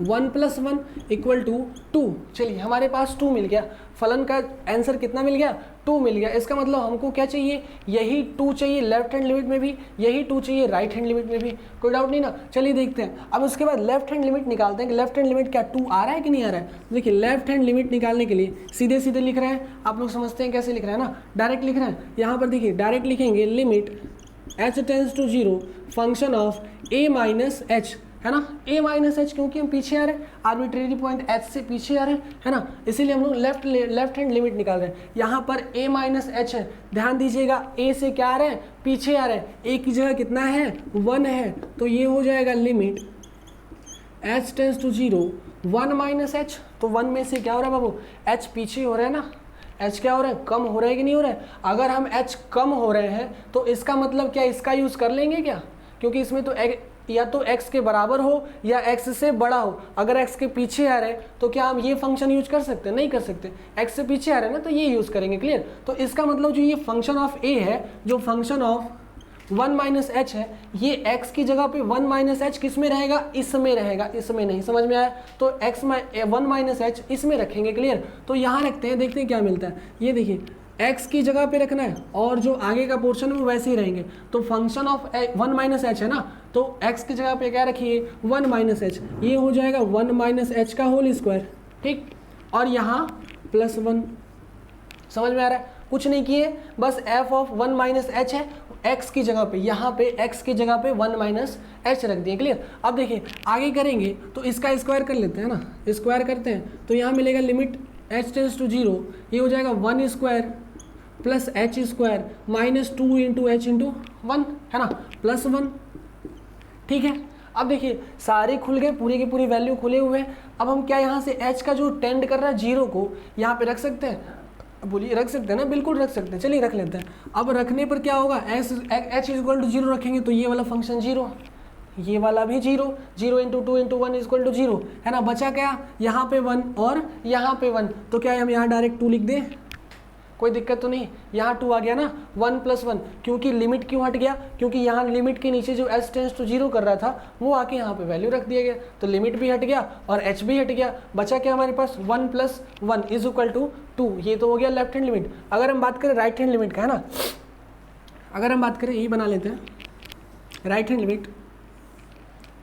1 + 1 = 2। चलिए हमारे पास 2 मिल गया, फलन का आंसर कितना मिल गया, 2 मिल गया। इसका मतलब हमको क्या चाहिए, यही 2 चाहिए लेफ्ट हैंड लिमिट में भी, यही 2 चाहिए राइट हैंड लिमिट में भी, कोई डाउट नहीं ना। चलिए देखते हैं। अब उसके बाद लेफ्ट हैंड लिमिट निकालते हैं कि लेफ्ट हैंड लिमिट क्या 2 आ रहा है कि नहीं आ रहा है। देखिए लेफ्ट हैंड लिमिट निकालने के लिए सीधे सीधे लिख रहे हैं, आप लोग समझते हैं कैसे लिख रहे हैं ना, डायरेक्ट लिख रहे हैं। यहाँ पर देखिए डायरेक्ट लिखेंगे limit h tends to 0 function of a - h, है ना, a - h, क्योंकि हम पीछे आ रहे हैं, आर्बिट्रेरी पॉइंट h से पीछे आ रहे हैं, है ना, इसीलिए हम लोग लेफ्ट हैंड लिमिट निकाल रहे हैं। यहाँ पर a - h है, ध्यान दीजिएगा a से क्या आ रहे हैं, पीछे आ रहे हैं, a की जगह कितना है, 1 है, तो ये हो जाएगा limit h tends to 0 1 - h। तो 1 में से क्या हो रहा है बाबू, h पीछे हो रहा है ना, h क्या हो रहा है, कम हो रहा है कि नहीं हो रहा है। अगर हम h कम हो रहे हैं तो इसका मतलब क्या, इसका यूज़ कर लेंगे क्या, क्योंकि इसमें तो या तो x के बराबर हो या x से बड़ा हो। अगर x के पीछे आ रहे हैं तो क्या हम ये फंक्शन यूज कर सकते हैं, नहीं कर सकते, x से पीछे आ रहे हैं ना, तो ये यूज़ करेंगे। क्लियर। तो इसका मतलब जो ये फंक्शन ऑफ a है, जो फंक्शन ऑफ 1 - h है, ये x की जगह पे 1 - h किस में रहेगा, इसमें रहेगा, इसमें नहीं। समझ में आया, तो 1 - h इसमें रखेंगे। क्लियर। तो यहाँ रखते हैं, देखते हैं क्या मिलता है। ये देखिए x की जगह पे रखना है और जो आगे का पोर्शन है वो वैसे ही रहेंगे। तो फंक्शन ऑफ 1 - h है ना, तो x की जगह पे क्या रखिए, 1 - h, ये हो जाएगा 1 - h का होल स्क्वायर, ठीक। और यहाँ +1। समझ में आ रहा है, कुछ नहीं किए, बस f ऑफ 1 - h है, x की जगह पे, यहाँ पे x की जगह पे 1 - h रख दिए। क्लियर। अब देखिए आगे करेंगे तो इसका स्क्वायर कर लेते हैं ना, स्क्वायर करते हैं तो यहाँ मिलेगा लिमिट h टेंड्स टू 0, ये हो जाएगा 1 square plus h square -2 × h × 1, है ना, +1। ठीक है। अब देखिए सारे खुल गए, पूरी की पूरी वैल्यू खुले हुए हैं। अब हम क्या यहाँ से h का जो टेंड कर रहा है 0 को यहाँ पे रख सकते हैं, बोलिए रख सकते हैं ना, बिल्कुल रख सकते हैं। चलिए रख लेते हैं। अब रखने पर क्या होगा, h = 0 रखेंगे तो ये वाला फंक्शन 0, ये वाला भी 0, 0 × 2 × 1 = 0, है ना। बचा क्या, यहाँ पे 1 और यहाँ पे 1, तो क्या हम यहाँ डायरेक्ट 2 लिख दें, कोई दिक्कत तो नहीं। यहाँ 2 आ गया ना, 1 + 1, क्योंकि लिमिट क्यों हट गया, क्योंकि यहाँ लिमिट के नीचे जो h टेंड्स टू 0 कर रहा था वो आके यहाँ पे वैल्यू रख दिया गया, तो लिमिट भी हट गया और h भी हट गया। बचा क्या हमारे पास, 1 + 1 = 2, ये तो हो गया लेफ्ट हैंड लिमिट। अगर हम बात करें राइट हैंड लिमिट का, है ना, अगर हम बात करें, यही बना लेते हैं राइट हैंड लिमिट,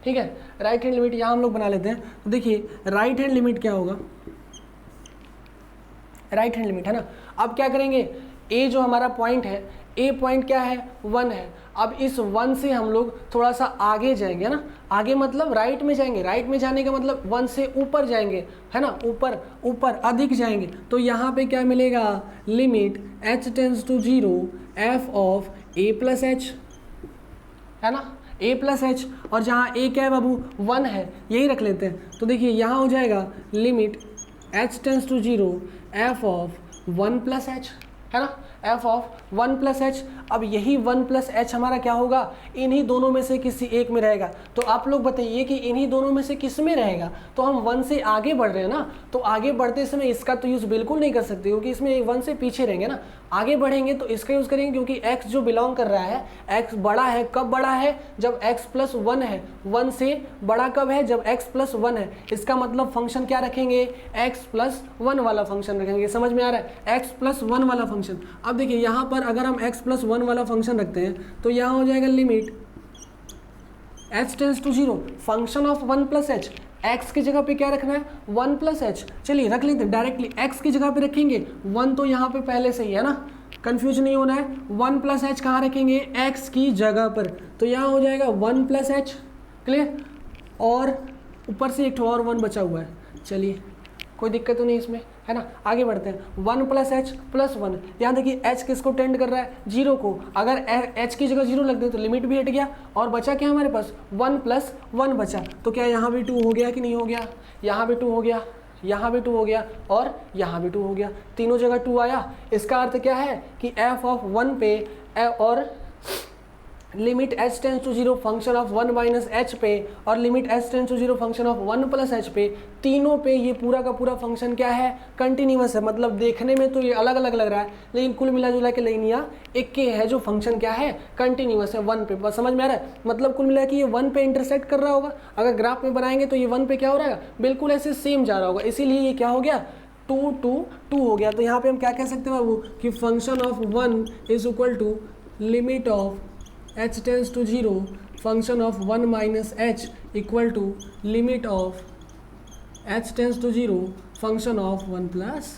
ठीक है। राइट हैंड लिमिट यहाँ हम लोग बना लेते हैं। तो देखिए राइट हैंड लिमिट क्या होगा, राइट हैंड लिमिट, है ना। अब क्या करेंगे, a जो हमारा पॉइंट है, ए पॉइंट क्या है 1 है। अब इस 1 से हम लोग थोड़ा सा आगे जाएंगे ना, आगे मतलब राइट में जाएंगे, राइट में जाने का मतलब 1 से ऊपर जाएंगे, है ना, ऊपर ऊपर अधिक जाएंगे। तो यहाँ पे क्या मिलेगा, limit h tends to 0 f of a plus h, है ना, a प्लस एच। और जहाँ a क्या है बाबू 1 है, यही रख लेते हैं। तो देखिए यहाँ हो जाएगा limit h tends to 0 f of 1 plus h, है ना, f ऑफ 1 प्लस एच। अब यही 1 प्लस एच हमारा क्या होगा, इन्हीं दोनों में से किसी एक में रहेगा। तो आप लोग बताइए कि इन्हीं दोनों में से किस में रहेगा। तो हम 1 से आगे बढ़ रहे हैं ना, तो आगे बढ़ते समय इसका तो यूज़ बिल्कुल नहीं कर सकते क्योंकि इसमें 1 से पीछे रहेंगे ना। आगे बढ़ेंगे तो इसका यूज़ करेंगे क्योंकि x जो बिलोंग कर रहा है, x बड़ा है। कब बड़ा है, जब x प्लस 1 है। 1 से बड़ा कब है, जब x प्लस 1 है। इसका मतलब फंक्शन क्या रखेंगे, x प्लस 1 वाला फंक्शन रखेंगे। समझ में आ रहा है, x प्लस 1 वाला फंक्शन। अब देखिए यहाँ पर अगर हम x प्लस 1 वाला फंक्शन रखते हैं तो यहाँ हो जाएगा limit h tends to 0 function of 1 plus h. x की जगह पे क्या रखना है, 1 प्लस एच। चलिए रख लेते हैं डायरेक्टली, x की जगह पे रखेंगे 1, तो यहाँ पे पहले से ही है ना, कंफ्यूज नहीं होना है। 1 प्लस एच कहाँ रखेंगे, x की जगह पर। तो यहाँ हो जाएगा 1 प्लस एच, क्लियर। और ऊपर से एक और 1 बचा हुआ है। चलिए कोई दिक्कत तो नहीं इसमें, है ना। आगे बढ़ते हैं, 1 प्लस एच प्लस 1। यहाँ देखिए h किसको टेंड कर रहा है, 0 को। अगर h की जगह 0 लग दे तो लिमिट भी हट गया और बचा क्या हमारे पास, 1 प्लस 1 बचा। तो क्या यहाँ भी 2 हो गया कि नहीं हो गया, यहाँ भी 2 हो गया, यहाँ भी 2 हो गया और यहाँ भी 2 हो गया। तीनों जगह 2 आया। इसका अर्थ क्या है कि f ऑफ 1 पे और limit h tends to 0 function of 1 minus h पे और limit h tends to 0 function of 1 plus h पे, तीनों पे ये पूरा का पूरा फंक्शन क्या है, कंटिन्यूअस है। मतलब देखने में तो ये अलग अलग लग रहा है लेकिन कुल मिला जुला के लाइनिया एक के है, जो फंक्शन क्या है, कंटिन्यूअस है 1 पे। बस समझ में आ रहा है, मतलब कुल मिला के ये 1 पे इंटरसेक्ट कर रहा होगा। अगर ग्राफ में बनाएंगे तो ये 1 पे क्या हो रहा है, बिल्कुल ऐसे सेम जा रहा होगा। इसीलिए ये क्या हो गया, 2 2 2 हो गया। तो यहाँ पे हम क्या कह सकते हैं बाबू कि function of 1 is equal to limit of h tends to 0 function of 1 minus h equal to limit of h tends to 0 function of 1 plus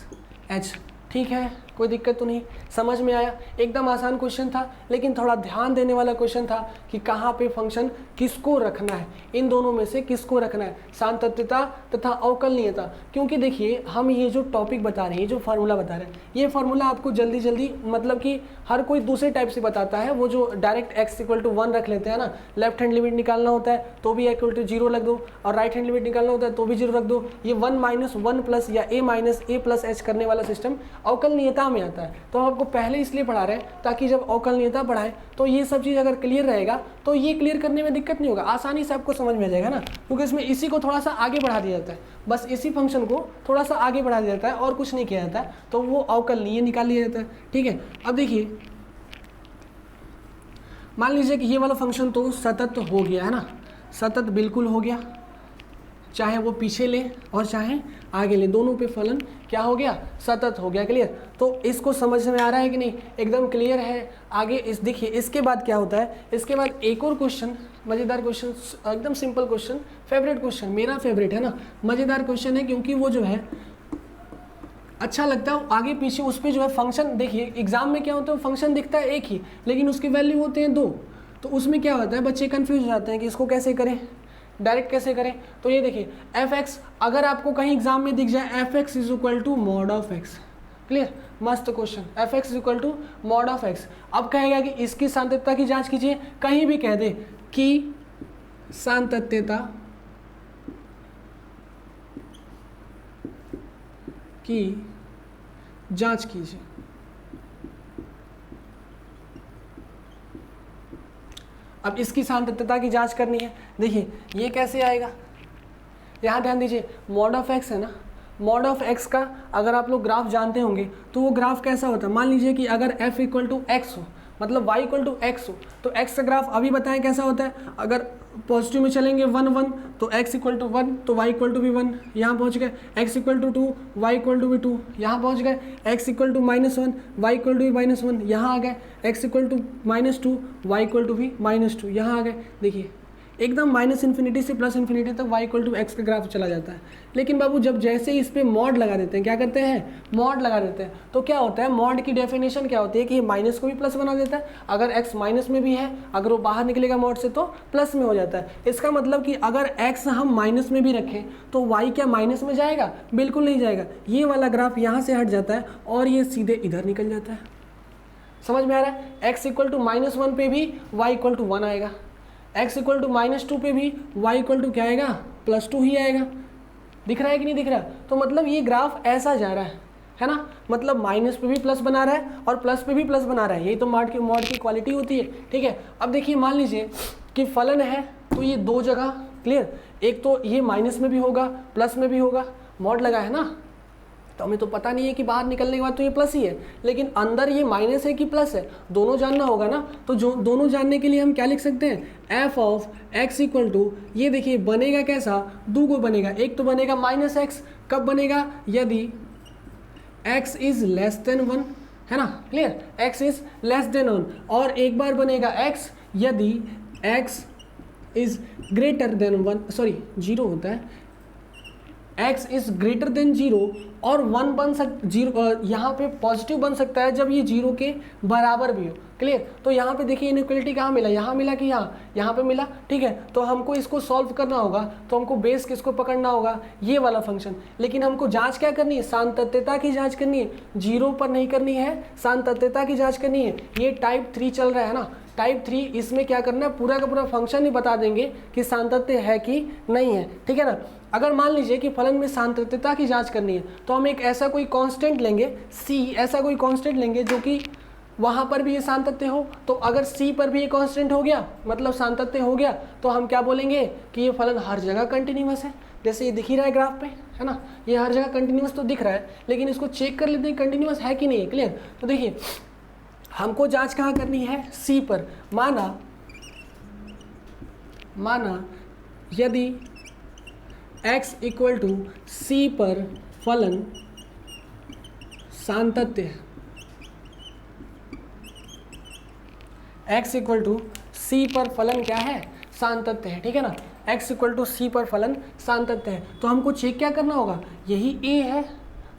h. ठीक है, कोई दिक्कत तो नहीं, समझ में आया। एकदम आसान क्वेश्चन था लेकिन थोड़ा ध्यान देने वाला क्वेश्चन था कि कहाँ पे फंक्शन किसको रखना है, इन दोनों में से किसको रखना है, सांतत्यता तथा अवकलनीयता। क्योंकि देखिए हम ये जो टॉपिक बता रहे हैं, ये जो फार्मूला बता रहे हैं, ये फार्मूला आपको जल्दी जल्दी मतलब कि हर कोई दूसरे टाइप से बताता है। वो जो डायरेक्ट x इक्वल टू 1 रख लेते हैं ना, लेफ्ट हैंड लिमिट निकालना होता है तो भी इक्वल टू 0 रख दो और राइट हैंड लिमिट निकालना होता है तो भी 0 रख दो। ये 1 माइनस 1 प्लस या a minus a plus H करने वाला सिस्टम अवकलनीयता में आता है। तो हम आपको पहले इसलिए पढ़ा रहे हैं ताकि जब अवकलनीयता पढ़ाएं तो ये सब चीज़ अगर क्लियर रहेगा तो ये क्लियर करने में दिक्कत नहीं होगा, आसानी से आपको समझ में आ जाएगा ना। क्योंकि इसमें इसी को थोड़ा सा आगे बढ़ा दिया जाता है, बस इसी फंक्शन को थोड़ा सा आगे बढ़ा दिया जाता है और कुछ नहीं किया जाता है, तो वो अवकलनीय निकाल लिया जाता है। ठीक है, अब देखिए मान लीजिए कि ये वाला फंक्शन तो सतत हो गया है ना, सतत बिल्कुल हो गया, चाहे वो पीछे ले और चाहे आगे ले, दोनों पे फलन क्या हो गया, सतत हो गया। क्लियर, तो इसको समझ में आ रहा है कि नहीं, एकदम क्लियर है। आगे इस देखिए इसके बाद क्या होता है, इसके बाद एक और क्वेश्चन, मज़ेदार क्वेश्चन, एकदम सिंपल क्वेश्चन, फेवरेट क्वेश्चन, मेरा फेवरेट है ना, मज़ेदार क्वेश्चन है क्योंकि वो जो है अच्छा लगता है। आगे पीछे उस पर जो है फंक्शन, देखिए एग्जाम में क्या होता है, फंक्शन दिखता है एक ही लेकिन उसकी वैल्यू होते हैं 2, तो उसमें क्या होता है बच्चे कंफ्यूज हो जाते हैं कि इसको कैसे करें, डायरेक्ट कैसे करें। तो ये देखिए f(x) अगर आपको कहीं एग्जाम में दिख जाए f(x) is equal to mod of x, clear, मस्त question, f(x) is equal to mod of x। अब कहेगा कि इसकी सांतत्यता की जांच कीजिए, कहीं भी कह दे कि सांतत्यता की जांच कीजिए। अब इसकी सांतत्यता की जांच करनी है, देखिए ये कैसे आएगा, यहाँ ध्यान दीजिए, मॉड ऑफ x है ना, मॉड ऑफ x का अगर आप लोग ग्राफ जानते होंगे तो वो ग्राफ कैसा होता है। मान लीजिए कि अगर f इक्वल टू एक्स हो, मतलब y इक्वल टू एक्स हो, तो x का ग्राफ अभी बताएं कैसा होता है। अगर पॉजिटिव में चलेंगे 1 1 तो x इक्वल टू 1 तो y इक्वल टू भी 1, यहाँ पहुँच गए। x equal to 2 y equal to भी 2, यहाँ पहुँच गए। x equal to -1 y equal to भी -1, यहाँ आ गए। x equal to -2 y equal to भी -2, यहाँ आ गए। देखिए एकदम माइनस इन्फिनिटी से प्लस इन्फिनिटी तक y इक्वल टू एक्स का ग्राफ चला जाता है। लेकिन बाबू जब जैसे ही इस पर मॉड लगा देते हैं, क्या करते हैं, मॉड लगा देते हैं, तो क्या होता है, मॉड की डेफिनेशन क्या होती है कि ये माइनस को भी प्लस बना देता है, अगर x माइनस में भी है, अगर वो बाहर निकलेगा मॉड से तो प्लस में हो जाता है। इसका मतलब कि अगर x हम माइनस में भी रखें तो y क्या माइनस में जाएगा, बिल्कुल नहीं जाएगा। ये वाला ग्राफ यहाँ से हट जाता है और ये सीधे इधर निकल जाता है। समझ में आ रहा है, x इक्वल टू -1 पे भी y इक्वल टू 1 आएगा, x इक्वल टू -2 पे भी y इक्वल टू क्या आएगा, +2 ही आएगा। दिख रहा है कि नहीं दिख रहा? तो मतलब ये ग्राफ ऐसा जा रहा है ना, मतलब माइनस पे भी प्लस बना रहा है और प्लस पे भी प्लस बना रहा है। यही तो मॉड की क्वालिटी होती है, ठीक है। अब देखिए मान लीजिए कि फलन है तो ये दो जगह क्लियर, एक तो ये माइनस में भी होगा प्लस में भी होगा, मॉड लगा है ना, तो हमें तो पता नहीं है कि बाहर निकलने के बाद तो ये प्लस ही है, लेकिन अंदर ये माइनस है कि प्लस है, दोनों जानना होगा ना। तो जो दोनों जानने के लिए हम क्या लिख सकते हैं, f of x equal to, ये देखिए बनेगा कैसा, दो बनेगा, एक तो बनेगा -x, कब बनेगा, यदि x इज लेस देन 1, है ना, clear, x is less than 1, और एक बार बनेगा x यदि x is greater than 1, sorry 0 होता है, x इज ग्रेटर देन 0 और 1 बन यहाँ पे पॉजिटिव बन सकता है जब ये 0 के बराबर भी हो, क्लियर। तो यहाँ पे देखिए इनइक्वालिटी कहाँ मिला, यहाँ मिला कि यहाँ पे मिला, ठीक है। तो हमको इसको सॉल्व करना होगा, तो हमको बेस किसको पकड़ना होगा, ये वाला फंक्शन। लेकिन हमको जांच क्या करनी है, सान्तत्यता की जांच करनी है, 0 पर नहीं करनी है, सान्तत्यता की जांच करनी है। ये टाइप 3 चल रहा है ना, टाइप 3, इसमें क्या करना है, पूरा का पूरा फंक्शन ही बता देंगे कि सान्तत्य है कि नहीं है, ठीक है ना। अगर मान लीजिए कि फलन में सान्तत्यता की जांच करनी है तो हम एक ऐसा कोई कांस्टेंट लेंगे c, ऐसा कोई कांस्टेंट लेंगे जो कि वहाँ पर भी ये सान्तत्य हो। तो अगर c पर भी ये कांस्टेंट हो गया, मतलब सान्तत्य हो गया, तो हम क्या बोलेंगे कि ये फलन हर जगह कंटिन्यूअस है। जैसे ये दिख ही रहा है ग्राफ पे, है ना, ये हर जगह कंटिन्यूअस तो दिख रहा है, लेकिन इसको चेक कर लेते हैं कंटिन्यूअस है कि नहीं है, क्लियर। तो देखिए हमको जांच कहाँ करनी है, c पर। माना यदि x इक्वल टू c पर फलन सान्तत्य है, x इक्वल टू c पर फलन क्या है, सान्तत्य है, ठीक है ना। x इक्वल टू c पर फलन सान्तत्य है, तो हमको चेक क्या करना होगा, यही a है,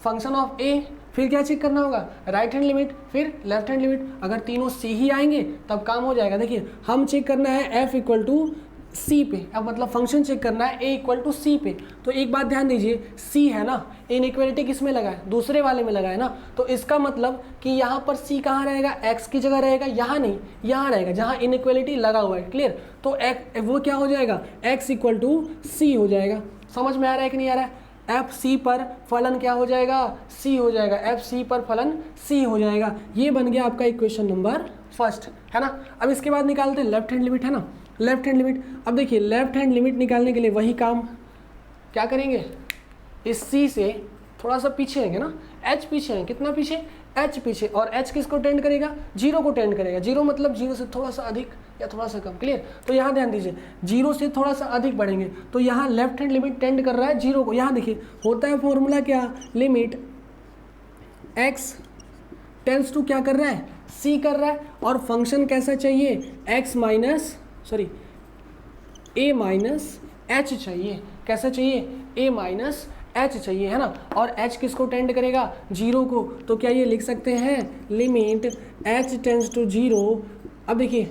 फंक्शन ऑफ a, फिर क्या चेक करना होगा, राइट हैंड लिमिट, फिर लेफ्ट हैंड लिमिट। अगर तीनों c ही आएंगे तब काम हो जाएगा। देखिए हम चेक करना है f इक्वल टू c पे, अब मतलब फंक्शन चेक करना है a इक्वल टू c पे। तो एक बात ध्यान दीजिए, c है ना, इनइक्वालिटी किस में लगा है, दूसरे वाले में लगा है ना, तो इसका मतलब कि यहाँ पर c कहाँ रहेगा, x की जगह रहेगा, यहाँ नहीं, यहाँ रहेगा जहाँ इनइक्वालिटी लगा हुआ है, क्लियर। तो वो क्या हो जाएगा, x इक्वल टू c हो जाएगा। समझ में आ रहा है कि नहीं आ रहा है, एफ सी पर फलन क्या हो जाएगा, सी हो जाएगा, एफ सी पर फलन सी हो जाएगा। ये बन गया आपका इक्वेशन नंबर फर्स्ट, है ना। अब इसके बाद निकालते हैं लेफ्ट हैंड लिमिट, है ना, लेफ्ट हैंड लिमिट। अब देखिए लेफ्ट हैंड लिमिट निकालने के लिए वही काम क्या करेंगे, इस सी से थोड़ा सा पीछे है ना, h पीछे है, कितना पीछे, h पीछे, और h किसको टेंड करेगा, 0 को टेंड करेगा। 0 मतलब 0 से थोड़ा सा अधिक या थोड़ा सा कम, क्लियर। तो यहाँ ध्यान दीजिए 0 से थोड़ा सा अधिक बढ़ेंगे, तो यहाँ लेफ्ट हैंड लिमिट टेंड कर रहा है 0 को। यहाँ देखिए होता है फॉर्मूला क्या, लिमिट x टेंड्स टू क्या कर रहा है, c कर रहा है, और फंक्शन कैसा चाहिए, a माइनस h चाहिए। कैसा चाहिए, a माइनस h चाहिए, है ना। और h किसको टेंड करेगा, 0 को। तो क्या ये लिख सकते हैं, लिमिट h टेंड्स टू 0। अब देखिए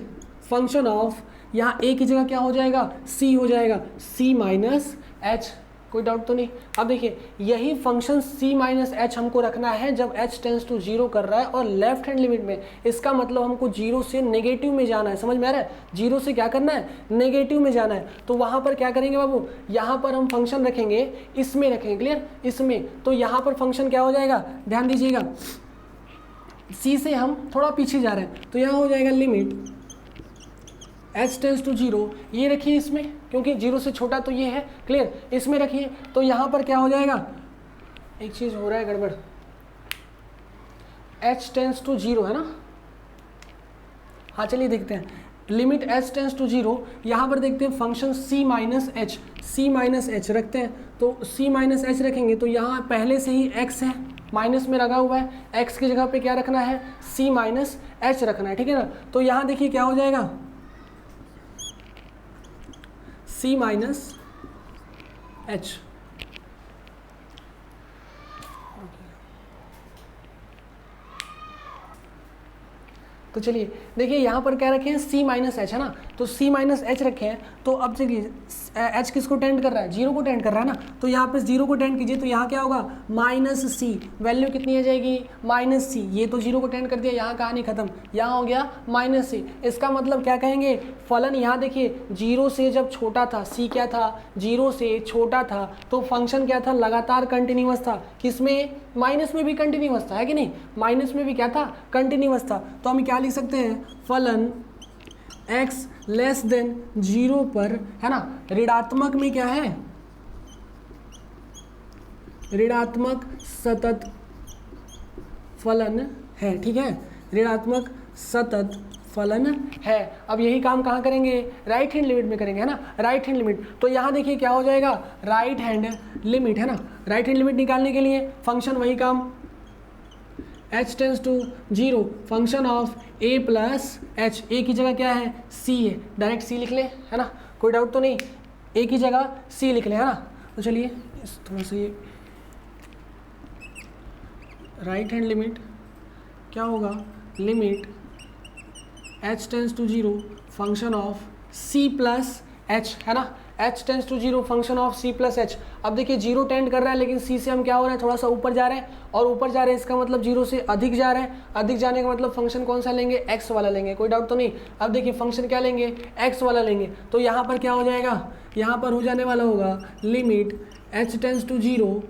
फंक्शन ऑफ, यहाँ a की जगह क्या हो जाएगा, c हो जाएगा, c माइनस h, कोई डाउट तो नहीं। अब देखिए यही फंक्शन c माइनस h हमको रखना है जब h टेंड्स टू 0 कर रहा है और लेफ्ट हैंड लिमिट में। इसका मतलब हमको 0 से नेगेटिव में जाना है, समझ में आ रहा है, 0 से क्या करना है, नेगेटिव में जाना है। तो वहाँ पर क्या करेंगे बाबू, यहाँ पर हम फंक्शन रखेंगे, इसमें रखेंगे, क्लियर, इसमें। तो यहाँ पर फंक्शन क्या हो जाएगा, ध्यान दीजिएगा, c से हम थोड़ा पीछे जा रहे हैं, तो यहाँ हो जाएगा लिमिट h टेंड्स टू 0, ये रखिए इसमें, क्योंकि 0 से छोटा तो ये है, क्लियर, इसमें रखिए। तो यहाँ पर क्या हो जाएगा, एक चीज़ हो रहा है गड़बड़, h टेंड्स टू 0 है ना, हाँ चलिए देखते हैं, लिमिट h टेंड्स टू 0, यहाँ पर देखते हैं फंक्शन c माइनस h रखते हैं। तो c माइनस h रखेंगे तो यहाँ पहले से ही x है, माइनस में लगा हुआ है, x की जगह पे क्या रखना है, c माइनस h रखना है, ठीक है ना। तो यहाँ देखिए क्या हो जाएगा, C माइनस एच। तो चलिए देखिए यहाँ पर क्या रखे हैं, C माइनस एच है ना, तो C माइनस एच रखे हैं। तो अब देखिए H किसको टेंड कर रहा है, 0 को टेंड कर रहा है ना, तो यहाँ पे 0 को टेंड कीजिए तो यहाँ क्या होगा माइनस सी, वैल्यू कितनी आ जाएगी माइनस सी। ये तो 0 को टेंड कर दिया, यहाँ कहानी खत्म, यहाँ हो गया माइनस सी। इसका मतलब क्या कहेंगे, फलन यहाँ देखिए 0 से जब छोटा था, C क्या था 0 से छोटा था, तो फंक्शन क्या था लगातार कंटिन्यूअस था। किसमें, माइनस में भी कंटिन्यूअस था, है कि नहीं, माइनस में भी क्या था कंटिन्यूअस था। तो हम क्या लिख सकते हैं, फलन x लेस देन 0 पर है ना, ऋणात्मक में क्या है, ऋणात्मक सतत फलन है, ठीक है, ऋणात्मक सतत फलन है। अब यही काम कहाँ करेंगे, राइट हैंड लिमिट में करेंगे, है ना, राइट हैंड लिमिट। तो यहाँ देखिए क्या हो जाएगा, राइट हैंड लिमिट है ना, राइट हैंड लिमिट निकालने के लिए फंक्शन वही काम, h tends to 0 function of a plus H, A की जगह क्या है c है, डायरेक्ट c लिख ले, है ना, कोई डाउट तो नहीं, a की जगह c लिख ले, है ना। तो चलिए थोड़ा सा ये राइट हैंड लिमिट क्या होगा, limit h tends to 0 function of c plus h, है ना, h tends to 0 function of c plus h. अब देखिए 0 टेंड कर रहा है, लेकिन c से हम क्या हो रहा है, थोड़ा सा ऊपर जा रहे हैं, और ऊपर जा रहे हैं इसका मतलब 0 से अधिक जा रहे हैं, अधिक जाने का मतलब फंक्शन कौन सा लेंगे, x वाला लेंगे, कोई डाउट तो नहीं। अब देखिए फंक्शन क्या लेंगे, x वाला लेंगे, तो यहाँ पर क्या हो जाएगा, यहाँ पर हो जाने वाला होगा limit h tends to 0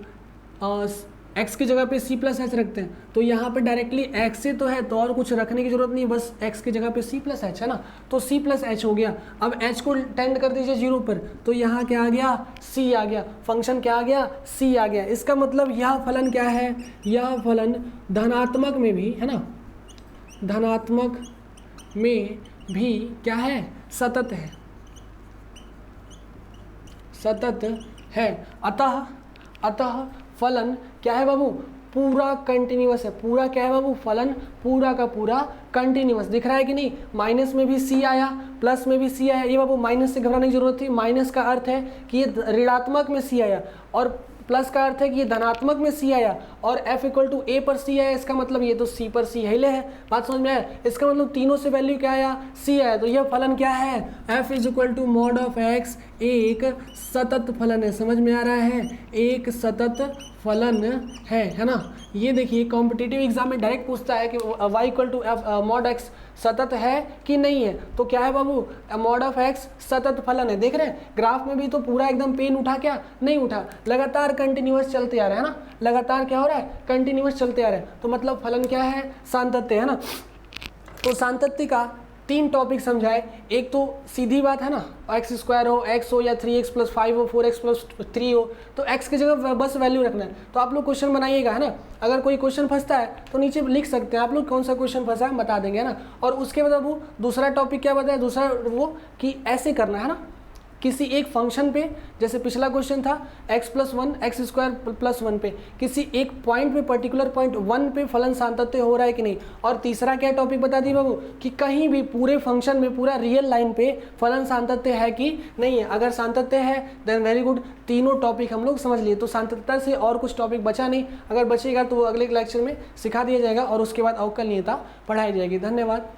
x की जगह पे c प्लस एच रखते हैं, तो यहाँ पर डायरेक्टली x से तो है, तो और कुछ रखने की जरूरत नहीं, बस x की जगह पे c प्लस एच है ना, तो c प्लस एच हो गया। अब h को टेंड कर दीजिए 0 पर, तो यहाँ क्या आ गया, c आ गया, फंक्शन क्या आ गया, c आ गया। इसका मतलब यह फलन क्या है, यह फलन धनात्मक में भी, है ना, धनात्मक में भी क्या है, सतत है, सतत है। अतः फलन क्या है बाबू, पूरा कंटिन्यूअस है, पूरा क्या है बाबू, फलन पूरा का पूरा कंटिन्यूअस। दिख रहा है कि नहीं, माइनस में भी c आया, प्लस में भी c आया, ये बाबू माइनस से घबराने की जरूरत थी, माइनस का अर्थ है कि ये ऋणात्मक में c आया, और प्लस का अर्थ है कि ये धनात्मक में c आया, और f इक्वल टू a पर c आया, इसका मतलब ये तो c पर c हिले है, बात समझ में आया। इसका मतलब तीनों से वैल्यू क्या आया, c आया, तो यह फलन क्या है, f is equal to mod of x एक सतत फलन है, समझ में आ रहा है, एक सतत फलन है ना। ये देखिए कॉम्पिटिटिव एग्जाम में डायरेक्ट पूछता है कि y equal to f mod x सतत है कि नहीं है, तो क्या है बाबू, मॉड ऑफ x सतत फलन है। देख रहे हैं ग्राफ में भी तो पूरा एकदम पेन उठा, क्या नहीं उठा, लगातार कंटिन्यूअस चलते आ रहे हैं ना, लगातार क्या हो रहा है, कंटिन्यूअस चलते आ रहे हैं, तो मतलब फलन क्या है, सातत्य है ना। तो सातत्य का 3 टॉपिक समझाए, एक तो सीधी बात है ना, एक्स स्क्वायर हो, एक्स हो या 3x प्लस 5 हो, 4x प्लस 3 हो, तो x की जगह बस वैल्यू रखना है। तो आप लोग क्वेश्चन बनाइएगा, है ना, अगर कोई क्वेश्चन फंसता है तो नीचे लिख सकते हैं आप लोग कौन सा क्वेश्चन फंसा है, बता देंगे, है ना। और उसके बाद वो दूसरा टॉपिक क्या बताया, दूसरा वो कि ऐसे करना है ना, किसी एक फंक्शन पे, जैसे पिछला क्वेश्चन था x plus 1 x square plus 1 पे, किसी एक पॉइंट पे, पर्टिकुलर पॉइंट 1 पे फलन सातत्य हो रहा है कि नहीं। और तीसरा क्या टॉपिक बता दी बाबू, कि कहीं भी पूरे फंक्शन में, पूरा रियल लाइन पे फलन सातत्य है कि नहीं है, अगर सातत्य है देन वेरी गुड, तीनों टॉपिक हम लोग समझ लिए। तो सातत्य से और कुछ टॉपिक बचा नहीं, अगर बचेगा तो अगले लेक्चर में सिखा दिया जाएगा और उसके बाद अवकलनीयता पढ़ाई जाएगी। धन्यवाद।